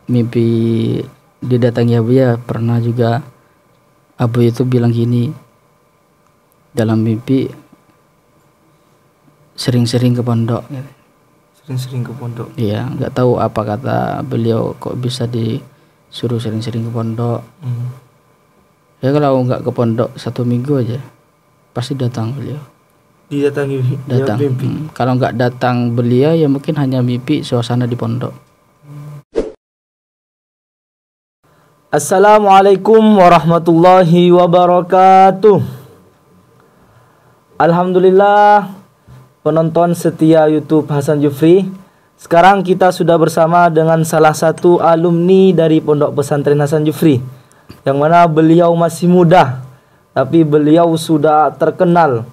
mimpi didatangi Abu ya, pernah juga Abu itu bilang gini dalam mimpi, sering-sering ke pondok. Sering-sering ke pondok. Iya, nggak tahu apa kata beliau kok bisa disuruh sering-sering ke pondok. Ya kalau nggak ke pondok 1 minggu aja pasti datang beliau. Didatangi Datang. mimpi. Kalau nggak datang beliau ya mungkin hanya mimpi suasana di pondok. Assalamualaikum warahmatullahi wabarakatuh. Alhamdulillah penonton setia YouTube Hasan Jufri. Sekarang kita sudah bersama dengan salah satu alumni dari Pondok Pesantren Hasan Jufri, yang mana beliau masih muda, tapi beliau sudah terkenal.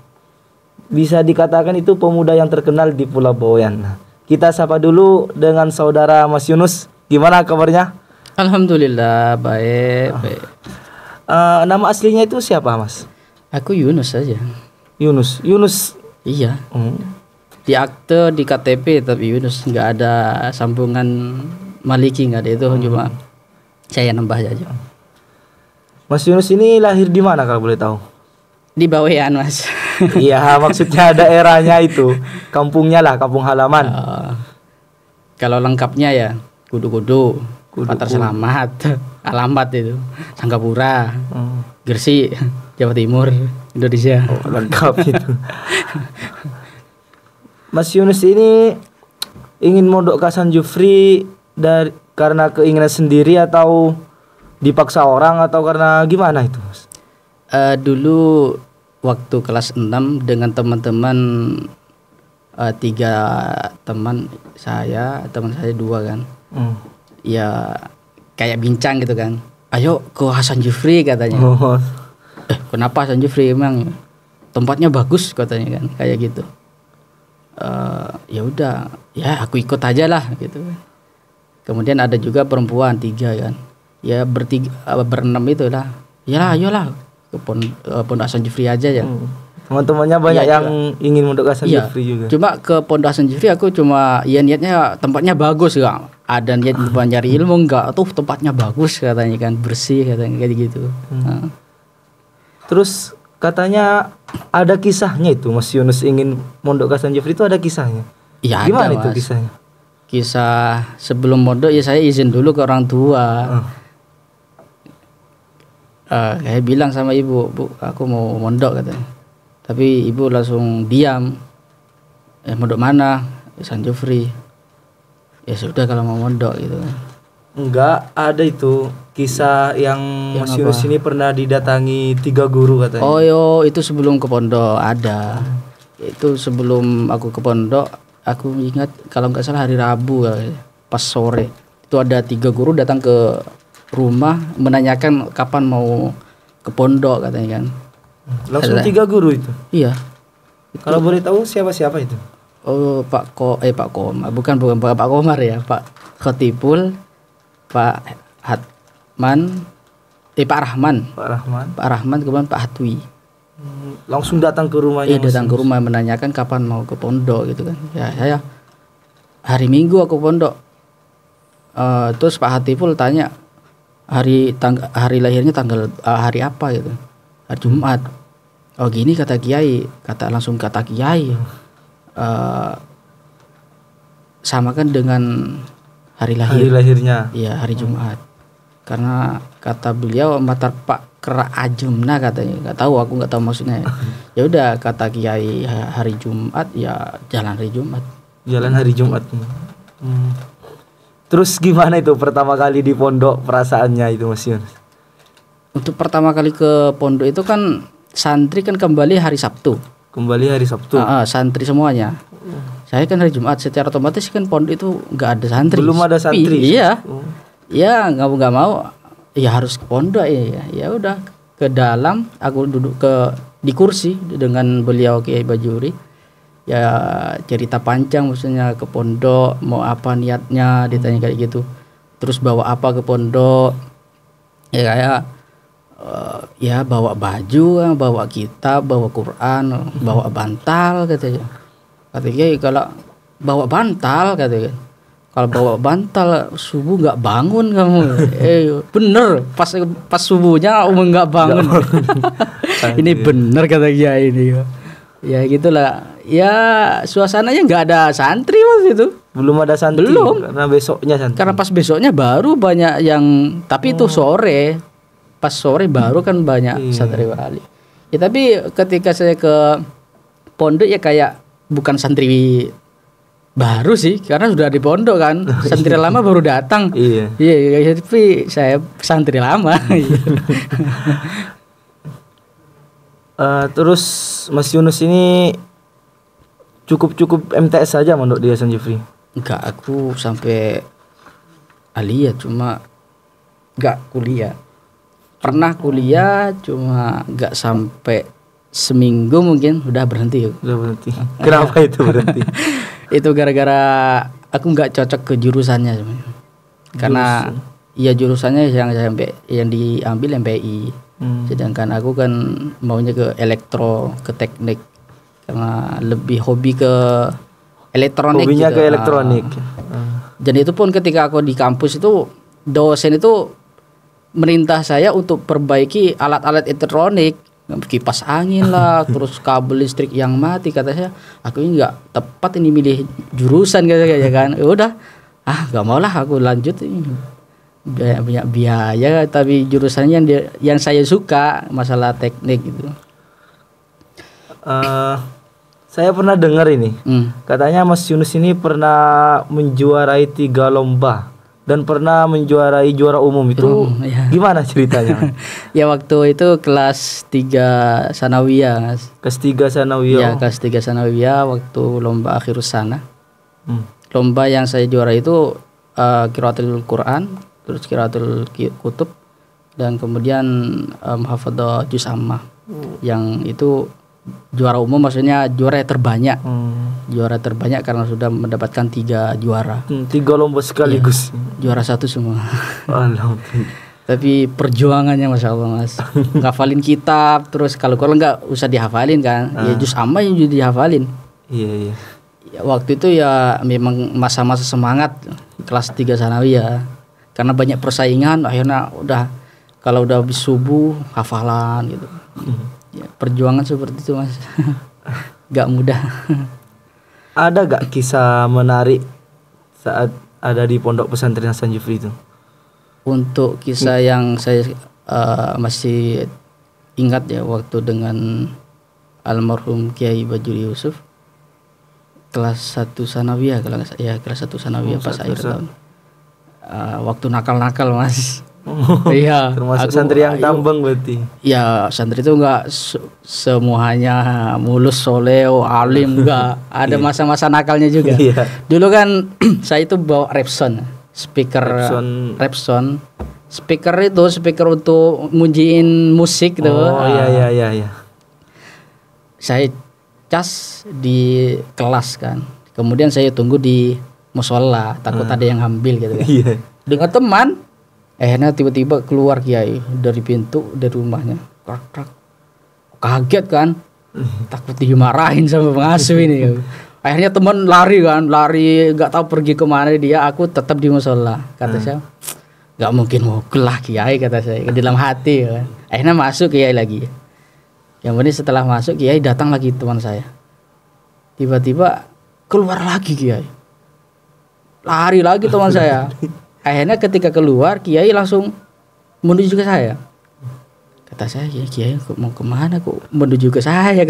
Bisa dikatakan itu pemuda yang terkenal di Pulau Bawean. Kita sapa dulu dengan saudara Mas Yunus. Gimana kabarnya? Alhamdulillah baik. Nama aslinya itu siapa, Mas? Aku Yunus saja. Yunus. Iya. Di akte, di KTP tapi Yunus, nggak ada sambungan Maliki, nggak ada itu. Cuma saya nambah aja. Mas Yunus ini lahir di mana kalau boleh tahu? Di Bawean, Mas. Iya, maksudnya daerahnya itu, kampungnya lah, kampung halaman. Kalau lengkapnya ya Kudu-Kudu, Pasar Selamat, alamat itu Sanggapura, Gresik, Jawa Timur, Indonesia. Lengkap itu. Mas Yunus ini ingin mondok ke Hasan Jufri karena keinginan sendiri atau dipaksa orang atau karena gimana itu, Mas? Dulu waktu kelas 6 dengan teman-teman, 3 teman saya 2 kan. Ya kayak bincang gitu kan. Ayo ke Hasan Jufri katanya. Kenapa Hasan Jufri, emang tempatnya bagus katanya kan, kayak gitu. Ya udah, ya aku ikut aja lah gitu. Kemudian ada juga perempuan 3 kan. Ya berenam itulah. Ya ayolah ke Pondok Hasan Jufri aja ya. Teman-temannya banyak yang ingin mondok Hasan Jufri juga. Cuma ke Pondok Hasan Jufri aku cuma ya niatnya tempatnya bagus ya. Ada niat nyari ilmu enggak? Tuh tempatnya bagus katanya kan, bersih katanya kayak gitu. Terus katanya ada kisahnya itu, Mas Yunus ingin mondok Hasan Jufri itu ada kisahnya. Iya, gimana ada, itu Mas. Kisahnya? Kisah sebelum mondok ya saya izin dulu ke orang tua. Saya bilang sama ibu, Bu, aku mau mondok katanya. Tapi ibu langsung diam. Mondok mana? Hasan Jufri. Ya sudah kalau mau mondok gitu. Enggak, ada itu kisah yang Mas Yunus ini pernah didatangi 3 guru katanya. Oh yo, itu sebelum ke pondok ada. Itu sebelum aku ke pondok, aku ingat kalau nggak salah hari Rabu pas sore. Itu ada 3 guru datang ke rumah menanyakan kapan mau ke pondok katanya kan. Langsung 3 guru itu? Iya. Kalau boleh tahu siapa-siapa itu? Oh Pak Komar, bukan Pak Komar ya, Pak Khotibul, Pak Hatman, Pak Rahman, kemudian Pak Hatwi. Langsung datang ke rumahnya. Iya, datang ke rumah menanyakan kapan mau ke pondok gitu kan. Ya saya hari Minggu aku pondok. Terus Pak Hatipul tanya hari lahirnya tanggal hari apa gitu. Hari Jumat. Oh gini kata Kiai, langsung kata Kiai. Samakan dengan hari lahirnya. Iya, hari Jumat. Karena kata beliau matar Pak kera ajumna katanya. Aku nggak tahu maksudnya. Ya udah kata Kiai hari Jumat ya jalan hari Jumat. Terus gimana itu pertama kali di pondok perasaannya itu, Mas Yunus? Untuk pertama kali ke pondok itu kan santri kan kembali hari Sabtu. Santri semuanya. Saya kan hari Jumat, secara otomatis kan pondok itu nggak ada santri. Belum ada santri. Iya. Ya nggak mau. Ya harus ke pondok ya. Ya udah ke dalam. Aku duduk di kursi dengan beliau Kiai Bajuri. Ya cerita panjang maksudnya ke pondok mau apa niatnya, ditanya kayak gitu. Terus bawa apa ke pondok? Ya kayak ya bawa baju, bawa kitab, bawa Quran, bawa bantal katanya. Katanya kalau bawa bantal katanya, kalau bawa bantal subuh nggak bangun kamu. Bener pas subuhnya nggak bangun. Ini bener kata Kiai ini. Ya gitulah. Ya suasananya nggak ada santri waktu itu. Belum ada santri. Belum. Karena besoknya santri. Karena pas besoknya baru banyak yang, tapi itu sore. Pas sore baru kan banyak santri wali. Ya tapi ketika saya ke pondok ya kayak bukan santri baru sih, karena sudah di pondok kan. Santri lama baru datang. Iya, tapi saya santri lama. Terus Mas Yunus ini cukup MTS saja mondok di Hasan Jufri? Enggak, aku sampai aliyah cuma enggak kuliah. Pernah kuliah cuma enggak sampai seminggu mungkin udah berhenti. Kenapa itu berhenti? Itu gara-gara aku enggak cocok ke jurusannya sebenarnya. Karena jurusannya yang diambil MPI. Sedangkan aku kan maunya ke elektro, ke teknik, karena lebih hobi ke elektronik. Hobinya gitu. Ke elektronik. Dan itu pun ketika aku di kampus itu dosen itu merintah saya untuk perbaiki alat-alat elektronik, kipas angin lah, terus kabel listrik yang mati. Kata saya, aku ini nggak tepat ini milih jurusan katanya kan. Ya udah, nggak mau lah aku lanjut ini. Banyak biaya, tapi jurusannya yang saya suka, masalah teknik gitu. Saya pernah dengar ini, katanya Mas Yunus ini pernah menjuarai 3 lomba dan pernah menjuarai juara umum itu. Gimana ceritanya? Ya waktu itu kelas 3 sanawiyah, Mas. Kelas 3 sanawiyah. Ya, kelas 3 sanawiyah waktu lomba akhirus sana. Lomba yang saya juara itu qiraatul Quran, terus qiraatul kutub, dan kemudian hafadhah juz ammah. Yang itu juara umum, maksudnya juara terbanyak. Juara terbanyak karena sudah mendapatkan 3 juara. 3 lomba sekaligus. Ya, juara 1 semua. Tapi perjuangannya Masya Allah Mas. Ngafalin kitab, terus kalau nggak usah dihafalin kan. Ya juz ammah yang juga dihafalin. Iya. Ya, waktu itu ya memang masa-masa semangat kelas 3 sanawiyah. Karena banyak persaingan, akhirnya kalau udah habis subuh hafalan gitu. Ya, perjuangan seperti itu Mas. Gak mudah. Ada gak kisah menarik saat ada di pondok pesantren Hasan Jufri itu? Untuk kisah yang saya masih ingat ya, waktu dengan almarhum Kiai Bajuri Yusuf, kelas 1 sanawiyah kelas 1 sanawiyah pas akhir tahun. Waktu nakal-nakal Mas. Iya. Termasuk santri yang tambang berarti. Ya santri itu enggak semuanya mulus soleo alim, enggak. Ada masa-masa nakalnya juga. Dulu kan saya itu bawa Repson, speaker Repson. Speaker untuk ngunjiin musik gitu. Iya. Saya cas di kelas kan. Kemudian saya tunggu di musola, takut ada yang ambil gitu kan. Dengan teman, akhirnya tiba-tiba keluar Kiai dari pintu dari rumahnya. Kaget kan, takut dimarahin sama pengasuh ini. Akhirnya teman lari nggak tahu pergi kemana dia. Aku tetap di musola. Kata saya, nggak mungkin mau kelah Kiai, kata saya di dalam hati kan. Akhirnya masuk Kiai lagi. Kemudian setelah masuk Kiai datang lagi teman saya. Tiba-tiba keluar lagi Kiai. Lari lagi teman saya. Akhirnya ketika keluar Kiai langsung menuju ke saya. Kata saya, Kiai mau kemana kok menuju ke saya?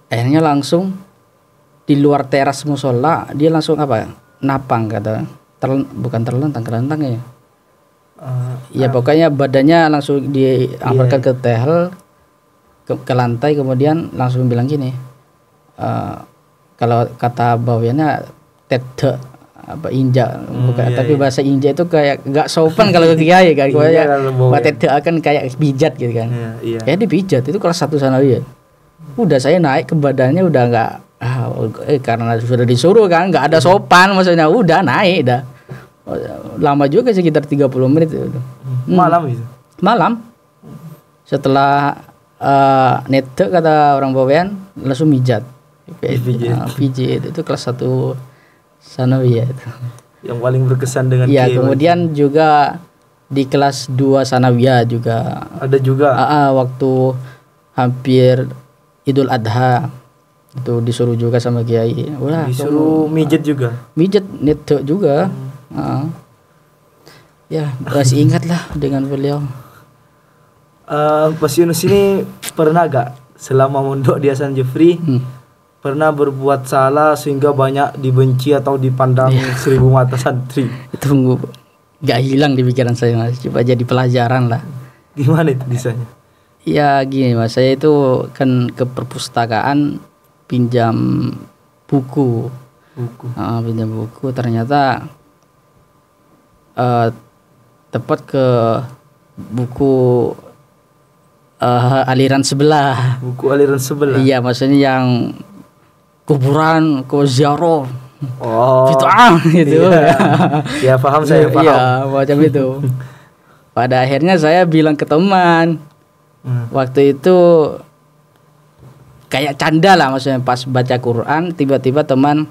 Akhirnya langsung di luar teras musola dia langsung napang kata. Bukan terlentang ya. Ya pokoknya badannya langsung diamparkan ke tehel ke lantai, kemudian langsung bilang gini. Kalau kata bawahannya tete injak bukan, tapi bahasa injak itu kayak nggak sopan kalau ke Kiai kan. Tete akan kayak pijat gitu kan. Kayak dipijat itu kelas 1 sanawiyah. Udah saya naik ke badannya udah nggak karena sudah disuruh kan, nggak ada sopan maksudnya, udah naik dah. Lama juga sekitar 30 menit itu. Malam. Setelah nete kata orang bawean langsung mijat. Pijit itu kelas 1 sanawiyah itu. Yang paling berkesan dengan Iya, Kiai kemudian juga di kelas 2 sanawiyah juga ada juga. Waktu hampir Idul Adha itu disuruh juga sama Kiai. Wah, disuruh mijet juga. Mijet itu juga. Ya, masih ingat lah dengan beliau. Mas Yunus ini pernah gak selama mondok di Hasan Jufri pernah berbuat salah sehingga banyak dibenci atau dipandang 1000 mata santri? Itu gak hilang di pikiran saya, Mas. Coba jadi pelajaran lah. Gimana itu bisanya? Ya gini, Mas, saya itu kan ke perpustakaan pinjam buku. Pinjam buku, ternyata tepat ke buku aliran sebelah. Buku aliran sebelah. Iya, maksudnya yang kuburan ke ziarah. Gitu. Ya paham saya, paham. Iya, macam itu. Pada akhirnya saya bilang ke teman. Waktu itu kayak canda lah, maksudnya pas baca Quran tiba-tiba teman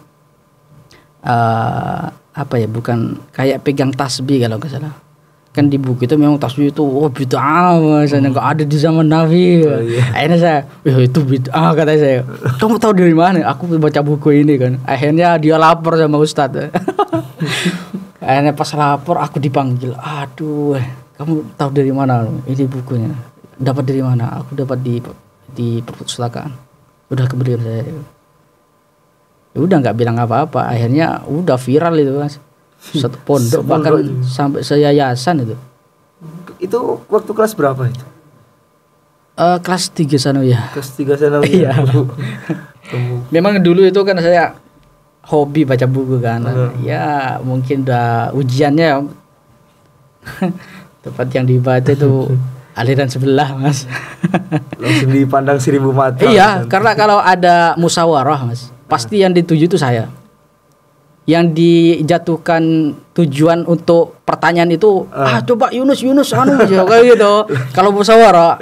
bukan kayak pegang tasbih kalau nggak salah. Kan di buku itu memang tasbih itu bid'ah, misalnya nggak ada di zaman Nabi. Akhirnya saya, itu bid'ah, kata saya. Kamu tahu dari mana? Aku baca buku ini kan. Akhirnya dia lapor sama Ustadz. Akhirnya pas lapor aku dipanggil. Aduh, kamu tahu dari mana ini bukunya? Dapat dari mana? Aku dapat di perpustakaan. Udah kebelian saya. Ya udah nggak bilang apa-apa. Akhirnya udah viral itu, Mas. Satu pondok bahkan sampai seyayasan itu. Itu waktu kelas berapa itu? Kelas 3 sanawiyah. Kelas 3 sanawiyah. Iya. Memang dulu itu kan saya hobi baca buku kan. Ya mungkin udah ujiannya tempat yang dibaca itu aliran sebelah, Mas. Langsung dipandang 1000 mata. Iya, karena kalau ada musyawarah, Mas, pasti yang dituju itu saya. Yang dijatuhkan tujuan untuk pertanyaan itu coba Yunus kayak gitu. Kalau musyawarah,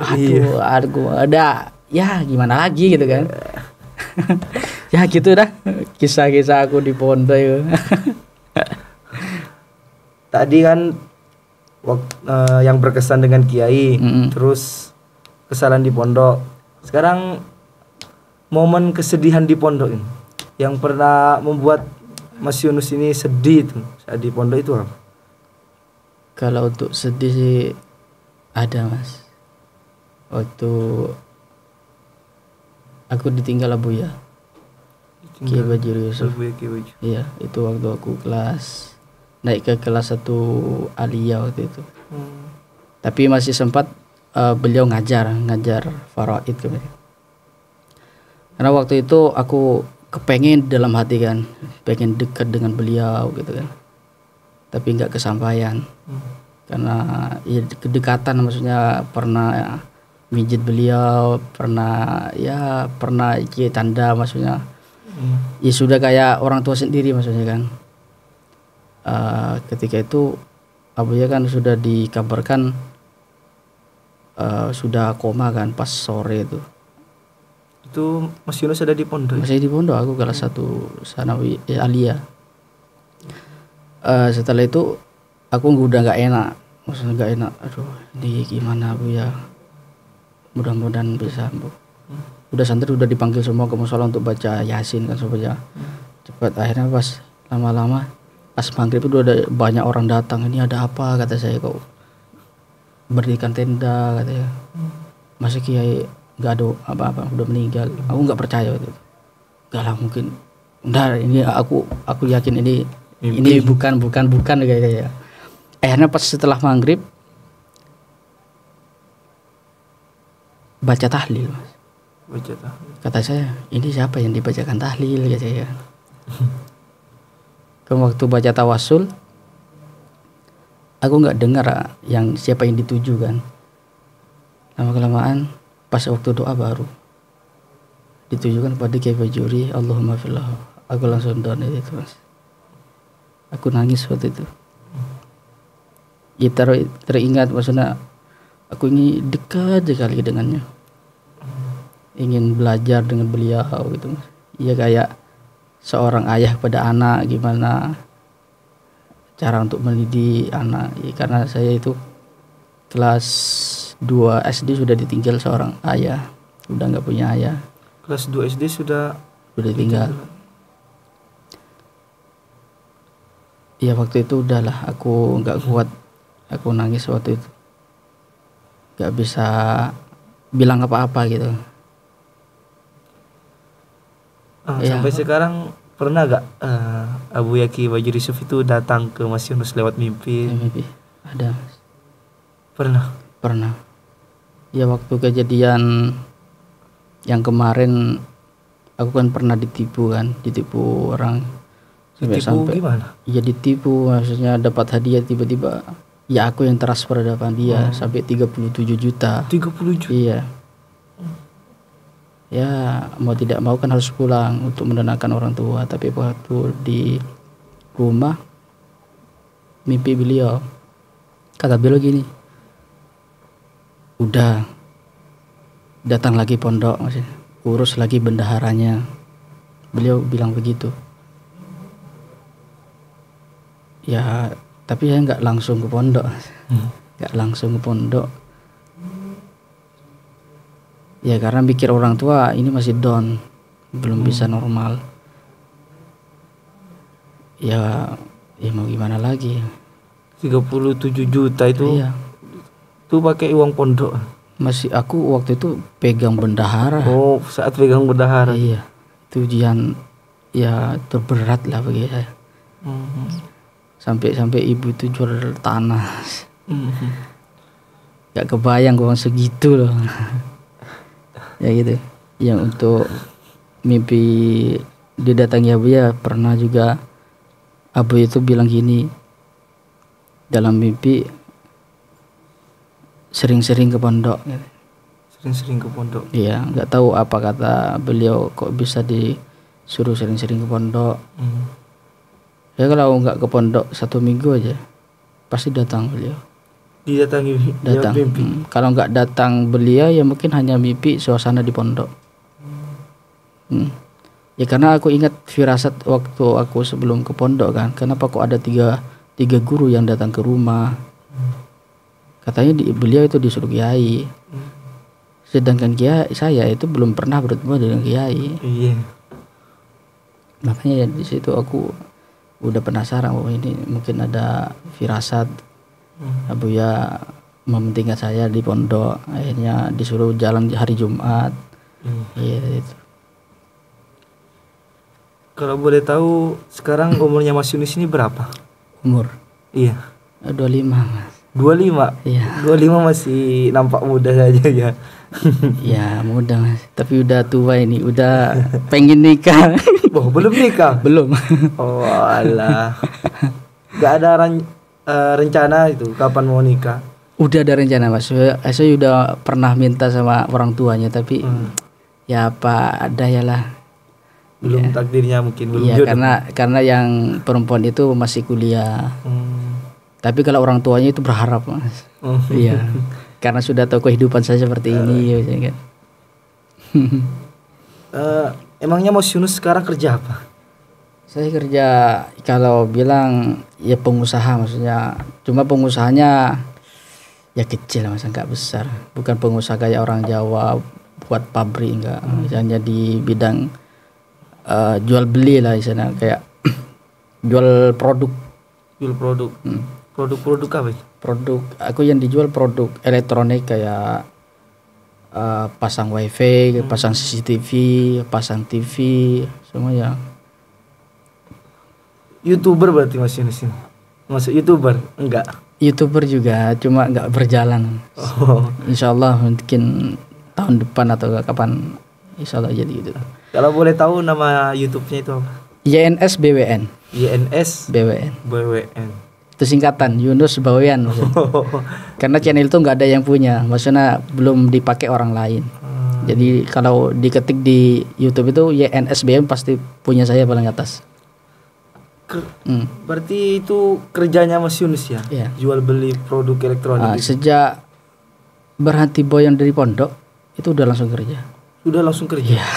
aduh ada ya gimana lagi gitu kan. Ya gitu dah kisah-kisah aku di pondok itu. Tadi kan yang berkesan dengan Kiai, terus kesalahan di pondok. Sekarang momen kesedihan di pondok ini yang pernah membuat Mas Yunus ini sedih tuh saat di pondok itu apa? Kalau untuk sedih sih ada, Mas. Waktu aku ditinggal Abuya Kiai Bajuri Yusuf. Iya, itu waktu aku naik ke kelas 1 aliyah waktu itu. Tapi masih sempat beliau ngajar faraid kemarin. Karena waktu itu aku kepengen dalam hati kan, pengen dekat dengan beliau gitu kan, tapi nggak kesampaian. Karena ya kedekatan, maksudnya pernah mijit beliau, pernah tanda, maksudnya ya sudah kayak orang tua sendiri maksudnya kan. Ketika itu Abuya kan sudah dikabarkan sudah koma kan pas sore itu. Itu Mas Yunus ada di pondok? Masih di pondok, aku kelas 1 sanawi aliyah. Setelah itu aku udah nggak enak, maksudnya nggak enak. Aduh, ini gimana Bu ya? Mudah-mudahan bisa, Bu. Udah santri udah dipanggil semua ke musola untuk baca Yasin kan supaya cepat. Akhirnya pas lama-lama pas maghrib itu ada banyak orang datang. Ini ada apa, kata saya, kok berdirikan tenda katanya. Masih Kiai nggak ada apa-apa, udah meninggal. Aku nggak percaya itu. Nggak lah, mungkin. Bentar, ini aku yakin ini bukan kayak. Akhirnya pas setelah maghrib baca tahlil, Mas. Kata saya, ini siapa yang dibacakan tahlil, kata saya. Ke waktu baca tawasul, aku nggak dengar yang siapa yang dituju kan. Lama-kelamaan pas waktu doa baru ditujukan pada Kiai Bajuri, Allahumma fillahu. Aku langsung down itu, Mas. Aku nangis waktu itu. Ya teringat, maksudnya aku ini dekat sekali dengannya, ingin belajar dengan beliau gitu, Mas. Iya, kayak seorang ayah kepada anak, gimana cara untuk mendidik anak. Ya, karena saya itu kelas 2 SD sudah ditinggal seorang ayah, udah nggak punya ayah. Kelas 2 SD sudah ditinggal. Ya waktu itu udahlah, aku nggak kuat, aku nangis waktu itu, nggak bisa bilang apa-apa gitu. Sampai sekarang pernah gak Abu Yaki Bajuri Yusuf itu datang ke Mas Yunus lewat mimpi? Mimpi ada. Pernah. Ya waktu kejadian yang kemarin, aku kan pernah ditipu orang. Sampai gimana? Ya ditipu, maksudnya dapat hadiah tiba-tiba. Ya aku yang transfer depan dia sampai 37 juta. 30 juta? Iya. Ya mau tidak mau kan harus pulang untuk menenangkan orang tua. Tapi waktu di rumah mimpi beliau, kata beliau gini, udah datang lagi pondok, maksudnya urus lagi bendaharanya. Beliau bilang begitu. Ya tapi saya nggak langsung ke pondok, ya karena pikir orang tua ini masih down, belum bisa normal. Ya mau gimana lagi. 37 juta itu. Iya. Itu pakai uang pondok. Masih aku waktu itu pegang bendahara. Oh, saat pegang bendahara. Iya. Itu ujian ya terberat lah bagi saya. Sampai ibu itu jual tanah. Gak kebayang uang segitu loh. Ya gitu. Yang untuk mimpi didatangi Abu ya pernah juga. Abu itu bilang gini dalam mimpi, sering-sering ke pondok. Sering-sering ke pondok. Iya, nggak tahu apa kata beliau kok bisa disuruh sering-sering ke pondok. Ya kalau nggak ke pondok 1 minggu aja pasti datang beliau. Datang mimpi. Kalau nggak datang beliau ya mungkin hanya mimpi suasana di pondok. Ya karena aku ingat firasat waktu aku sebelum ke pondok kan, kenapa kok ada tiga guru yang datang ke rumah. Katanya beliau itu disuruh kiai. Sedangkan saya itu belum pernah bertemu dengan kiai. Iya. Makanya di situ aku udah penasaran bahwa ini mungkin ada firasat. Abu ya mementingkan saya di pondok, akhirnya disuruh jalan hari Jumat. Iya itu. Kalau boleh tahu sekarang umurnya Mas Yunus ini berapa? Umur? Iya. 25 Mas. 25? Iya. 25 masih nampak muda saja ya. Ya muda Mas, tapi udah tua ini, udah pengen nikah. Oh, belum nikah? Belum. Oh alah. Gak ada rencana itu kapan mau nikah? Udah ada rencana Mas. Saya udah pernah minta sama orang tuanya tapi ya apa ada ya lah. Belum takdirnya mungkin belum. Iya karena yang perempuan itu masih kuliah. Tapi kalau orang tuanya itu berharap Mas. Iya. Karena sudah tahu kehidupan saya seperti ini ya kan. Emangnya Mas Yunus sekarang kerja apa? Saya kerja kalau bilang ya pengusaha, maksudnya cuma pengusahanya ya kecil Mas, enggak besar. Bukan pengusaha kayak orang Jawa buat pabrik, enggak. Misalnya di bidang jual beli lah misalnya, kayak jual produk. Produk apa? Produk aku yang dijual produk elektronik kayak pasang wifi, pasang CCTV, pasang TV, semua ya. YouTuber berarti Mas Yunus ini? Masuk YouTuber? Enggak? YouTuber juga, cuma enggak berjalan. Insya Allah mungkin tahun depan atau kapan, insya Allah jadi gitu. Kalau boleh tahu nama YouTube-nya itu apa? YNS BWN. YNS BWN. Itu singkatan Yunus Bawean. Karena channel itu nggak ada yang punya, maksudnya belum dipakai orang lain. Jadi kalau diketik di YouTube itu YNS BWN pasti punya saya paling atas. Berarti itu kerjanya Mas Yunus ya? Iya. Jual beli produk elektronik. Sejak berhenti boyan dari pondok itu udah langsung kerja. Sudah langsung kerja? Iya.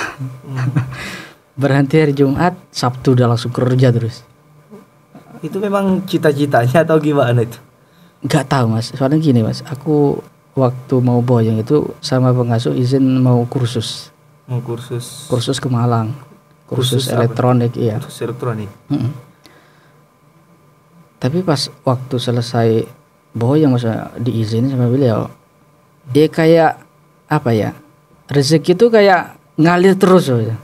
berhenti hari Jumat, Sabtu udah langsung kerja terus. Itu memang cita-citanya atau gimana itu? Nggak tahu mas, soalnya gini mas, aku waktu mau boyong itu sama pengasuh izin mau kursus. Mau kursus? Kursus ke Malang, kursus apa? elektronik, iya. Kursus elektronik. Tapi pas waktu selesai boyong mas, diizinin sama beliau, dia kayak apa ya, rezeki itu kayak ngalir terus ya.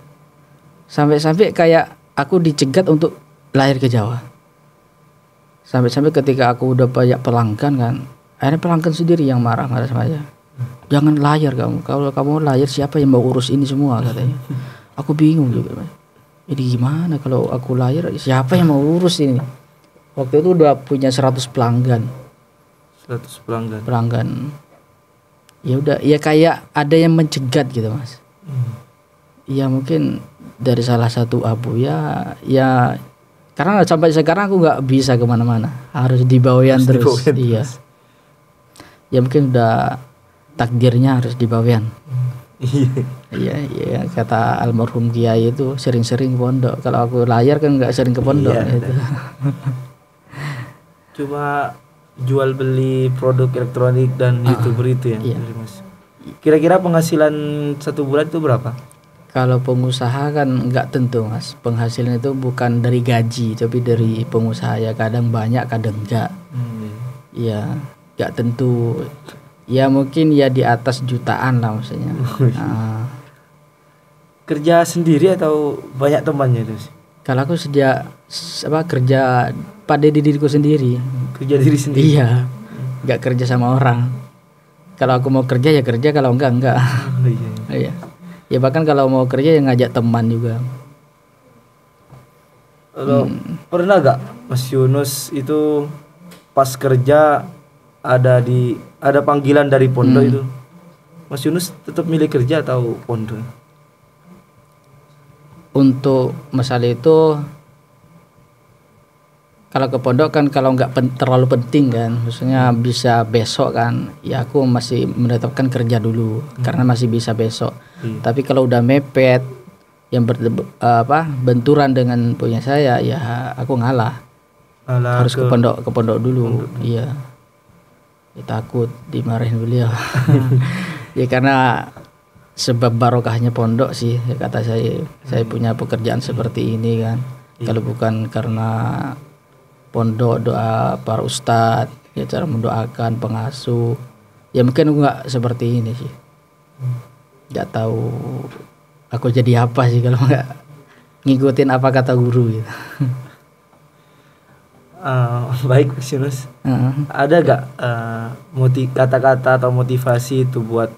Sampai-sampai kayak aku dicegat untuk lahir ke Jawa. Sampai-sampai ketika aku udah banyak pelanggan kan, akhirnya pelanggan sendiri yang marah-marah sama saya. Jangan layar kamu, kalau kamu layar siapa yang mau urus ini semua katanya. Aku bingung juga mas. Jadi gimana kalau aku layar siapa yang mau urus ini? Waktu itu udah punya 100 pelanggan. 100 pelanggan. Pelanggan. Ya udah, ya kayak ada yang mencegat gitu mas. Ya mungkin dari salah satu abu ya karena sampai sekarang aku nggak bisa kemana-mana, harus dibawain terus. Iya. Ya mungkin udah takdirnya harus dibawain. Iya kata almarhum Kiai itu sering-sering pondok. Kalau aku layar kan nggak sering ke pondok gitu. Cuma jual beli produk elektronik dan YouTuber itu ya. Iya. Mas. Kira-kira penghasilan 1 bulan itu berapa? Kalau pengusaha kan nggak tentu mas, penghasilan itu bukan dari gaji tapi dari pengusaha, ya kadang banyak kadang enggak. Ya nggak tentu, ya mungkin ya di atas jutaan lah maksudnya. Kerja sendiri atau banyak temannya itu? Kalau aku kerja pada diriku sendiri. Kerja diri sendiri? Iya, nggak kerja sama orang. Kalau aku mau kerja ya kerja, kalau enggak. Iya. Ya bahkan kalau mau kerja ya ngajak teman juga. Kalau pernah gak Mas Yunus itu pas kerja ada panggilan dari pondok itu, Mas Yunus tetap milih kerja atau pondok? Untuk masalah itu kalau ke pondok kan kalau nggak terlalu penting kan, maksudnya bisa besok kan, ya aku masih menetapkan kerja dulu karena masih bisa besok. Tapi kalau udah mepet yang benturan dengan punya saya, ya aku ngalah. Harus ke pondok dulu. Iya. Ya, takut dimarahin beliau. Ya karena sebab barokahnya pondok sih ya kata saya. Saya punya pekerjaan seperti ini kan. Kalau bukan karena pondok, doa para ustadz, ya cara mendoakan pengasuh, ya mungkin nggak seperti ini sih. Nggak tahu aku jadi apa sih kalau nggak ngikutin apa kata guru gitu. Baik Mas Yunus. Ada gak kata-kata atau motivasi itu buat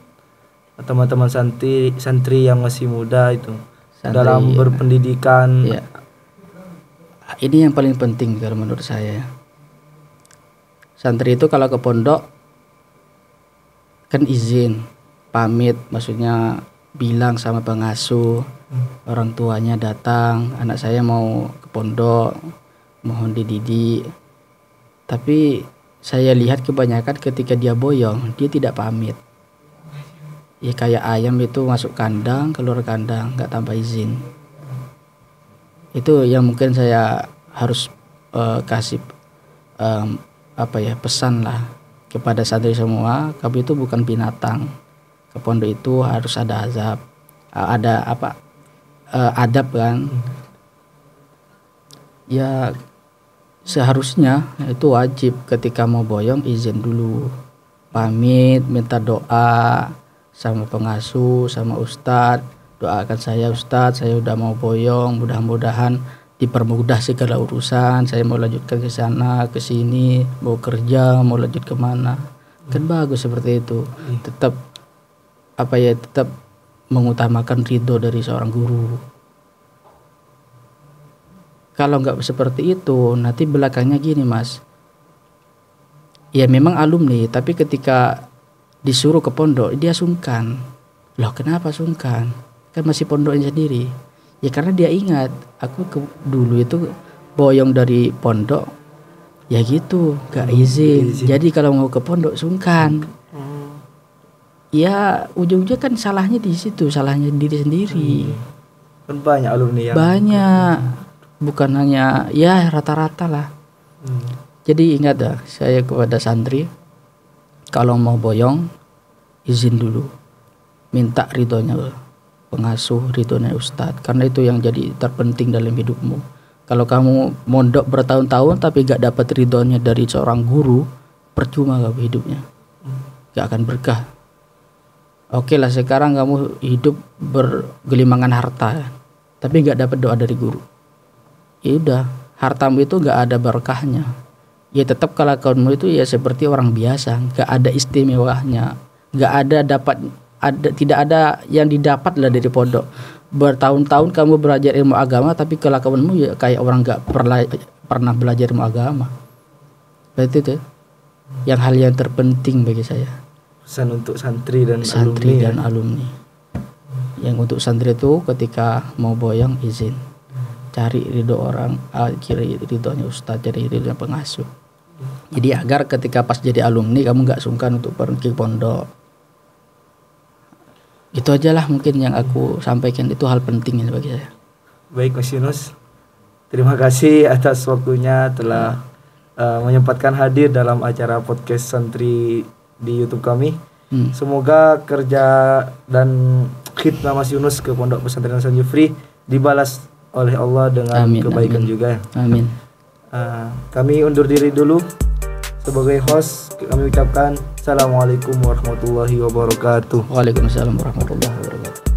teman-teman santri yang masih muda itu dalam berpendidikan? Ya. Ini yang paling penting kalau menurut saya. Santri itu kalau ke pondok kan izin, pamit, maksudnya bilang sama pengasuh, orang tuanya datang, anak saya mau ke pondok, mohon dididik. Tapi saya lihat kebanyakan ketika dia boyong, dia tidak pamit. Ya kayak ayam itu masuk kandang, keluar kandang, nggak tanpa izin. Itu yang mungkin saya harus kasih pesan lah kepada santri semua. Kami itu bukan binatang. Ke pondok itu harus ada adab kan. Ya seharusnya itu wajib ketika mau boyong izin dulu, pamit, minta doa sama pengasuh, sama ustadz. Doakan saya ustadz, saya udah mau boyong, mudah-mudahan dipermudah segala urusan. Saya mau lanjutkan ke sana, ke sini, mau kerja, mau lanjut kemana. Kan bagus seperti itu. Tetap mengutamakan ridho dari seorang guru. Kalau nggak seperti itu, nanti belakangnya gini mas. Ya memang alumni, tapi ketika disuruh ke pondok dia sungkan. Loh kenapa sungkan? Kan masih pondoknya sendiri. Ya karena dia ingat aku dulu itu boyong dari pondok ya gitu, gak izin. Jadi kalau mau ke pondok sungkan. Ya ujung-ujungnya kan salahnya di situ, salahnya diri sendiri. Kan banyak alumni yang banyak, bukan hanya ya rata-rata lah. Jadi ingat ya, saya kepada santri kalau mau boyong izin dulu, minta ridhonya pengasuh, ridhonya ustadz, karena itu yang jadi terpenting dalam hidupmu. Kalau kamu mondok bertahun-tahun tapi gak dapat ridhonya dari seorang guru, percuma kamu hidupnya, gak akan berkah. Oke lah, sekarang kamu hidup bergelimangan harta, tapi gak dapat doa dari guru, ya udah, hartamu itu gak ada berkahnya. Ya tetap kelakuanmu itu ya seperti orang biasa, gak ada istimewanya, gak ada tidak ada yang didapat lah dari pondok. Bertahun-tahun kamu belajar ilmu agama tapi kelakuanmu ya kayak orang gak pernah belajar ilmu agama. Berarti itu yang hal yang terpenting bagi saya. Pesan untuk santri dan alumni. Yang untuk santri itu ketika mau boyong izin, cari ridho orang, cari ridhonya ustadz, cari ridhonya pengasuh. Jadi agar ketika pas jadi alumni kamu gak sungkan untuk pergi pondok. Itu aja lah mungkin yang aku sampaikan, itu hal penting bagi saya. Baik Mas Yunus, terima kasih atas waktunya telah menyempatkan hadir dalam acara podcast santri di YouTube kami. Semoga kerja dan khidmah Mas Yunus ke Pondok Pesantren Hasan Jufri dibalas oleh Allah dengan kebaikan juga. Amin. Kami undur diri dulu. Sebagai host kami ucapkan Assalamualaikum warahmatullahi wabarakatuh. Waalaikumsalam warahmatullahi wabarakatuh.